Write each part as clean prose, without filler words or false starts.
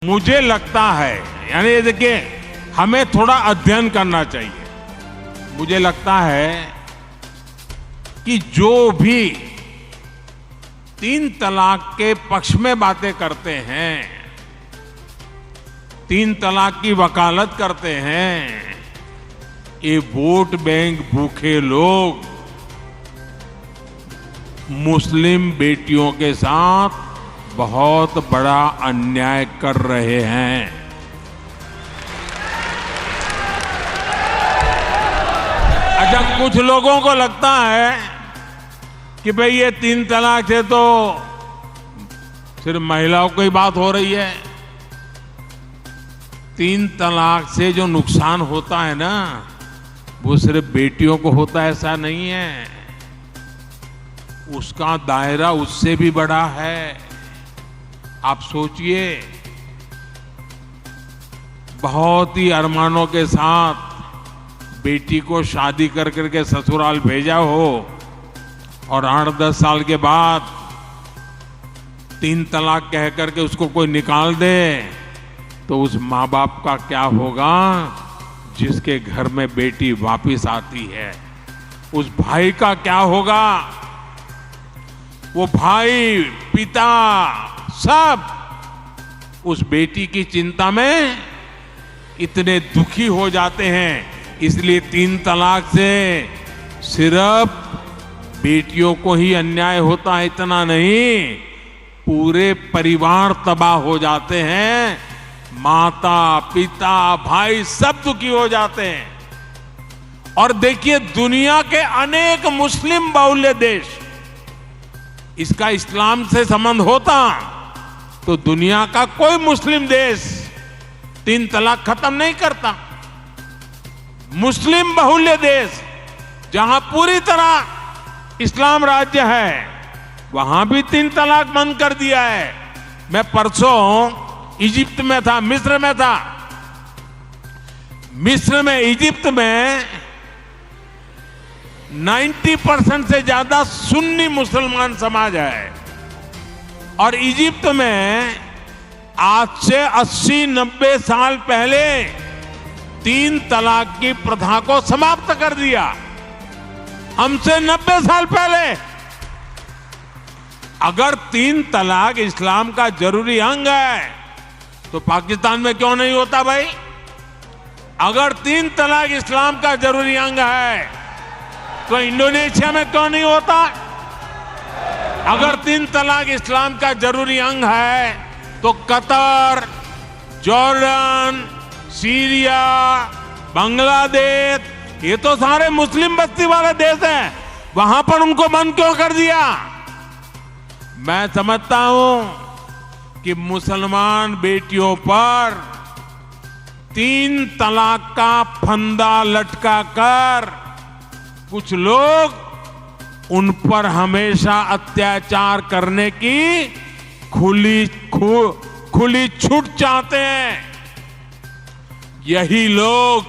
मुझे लगता है, यानी ये देखिए, हमें थोड़ा अध्ययन करना चाहिए। मुझे लगता है कि जो भी 3 तलाक के पक्ष में बातें करते हैं, 3 तलाक की वकालत करते हैं, ये वोट बैंक भूखे लोग मुस्लिम बेटियों के साथ बहुत बड़ा अन्याय कर रहे हैं। अच्छा, कुछ लोगों को लगता है कि भाई ये 3 तलाक से तो सिर्फ महिलाओं की बात हो रही है। 3 तलाक से जो नुकसान होता है ना, वो सिर्फ बेटियों को होता है ऐसा नहीं है, उसका दायरा उससे भी बड़ा है। आप सोचिए, बहुत ही अरमानों के साथ बेटी को शादी कर करके ससुराल भेजा हो और 8-10 साल के बाद 3 तलाक कह करके उसको कोई निकाल दे, तो उस माँ बाप का क्या होगा जिसके घर में बेटी वापिस आती है? उस भाई का क्या होगा? वो भाई, पिता, सब उस बेटी की चिंता में इतने दुखी हो जाते हैं। इसलिए 3 तलाक से सिर्फ बेटियों को ही अन्याय होता है इतना नहीं, पूरे परिवार तबाह हो जाते हैं। माता, पिता, भाई सब दुखी हो जाते हैं। और देखिए, दुनिया के अनेक मुस्लिम बहुल्य देश, इसका इस्लाम से संबंध होता तो दुनिया का कोई मुस्लिम देश 3 तलाक खत्म नहीं करता। मुस्लिम बहुल्य देश जहां पूरी तरह इस्लाम राज्य है, वहां भी 3 तलाक बंद कर दिया है। मैं परसों इजिप्ट में था, मिस्र में था। मिस्र में, इजिप्ट में 90% से ज्यादा सुन्नी मुसलमान समाज है और इजिप्ट में आज से 80-90 साल पहले 3 तलाक की प्रथा को समाप्त कर दिया। हमसे 90 साल पहले। अगर 3 तलाक इस्लाम का जरूरी अंग है तो पाकिस्तान में क्यों नहीं होता भाई? अगर 3 तलाक इस्लाम का जरूरी अंग है तो इंडोनेशिया में क्यों नहीं होता? अगर 3 तलाक इस्लाम का जरूरी अंग है तो कतर, जॉर्डन, सीरिया, बांग्लादेश, ये तो सारे मुस्लिम बस्ती वाले देश हैं, वहां पर उनको बंद क्यों कर दिया? मैं समझता हूं कि मुसलमान बेटियों पर 3 तलाक का फंदा लटका कर कुछ लोग उन पर हमेशा अत्याचार करने की खुली छूट चाहते हैं। यही लोग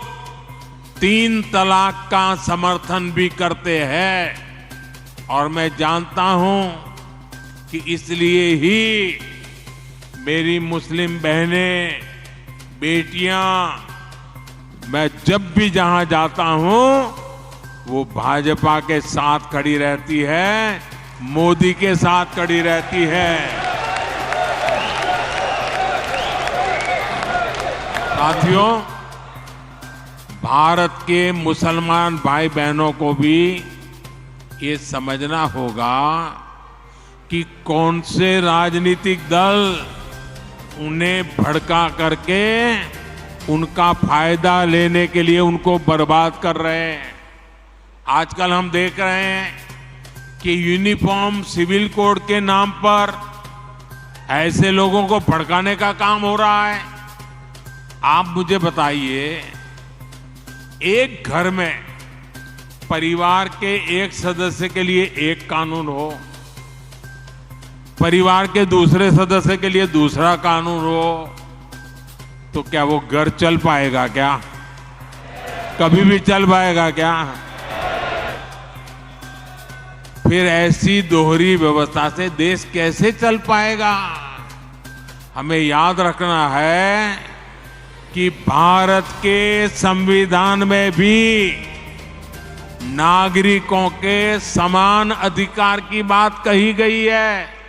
3 तलाक का समर्थन भी करते हैं और मैं जानता हूं कि इसलिए ही मेरी मुस्लिम बहनें, बेटियां, मैं जब भी जहां जाता हूं वो भाजपा के साथ खड़ी रहती है, मोदी के साथ खड़ी रहती है। साथियों, भारत के मुसलमान भाई बहनों को भी ये समझना होगा कि कौन से राजनीतिक दल उन्हें भड़का करके उनका फायदा लेने के लिए उनको बर्बाद कर रहे हैं। आजकल हम देख रहे हैं कि यूनिफॉर्म सिविल कोड के नाम पर ऐसे लोगों को भड़काने का काम हो रहा है। आप मुझे बताइए, एक घर में परिवार के एक सदस्य के लिए एक कानून हो, परिवार के दूसरे सदस्य के लिए दूसरा कानून हो, तो क्या वो घर चल पाएगा? क्या कभी भी चल पाएगा क्या? फिर ऐसी दोहरी व्यवस्था से देश कैसे चल पाएगा? हमें याद रखना है कि भारत के संविधान में भी नागरिकों के समान अधिकार की बात कही गई है।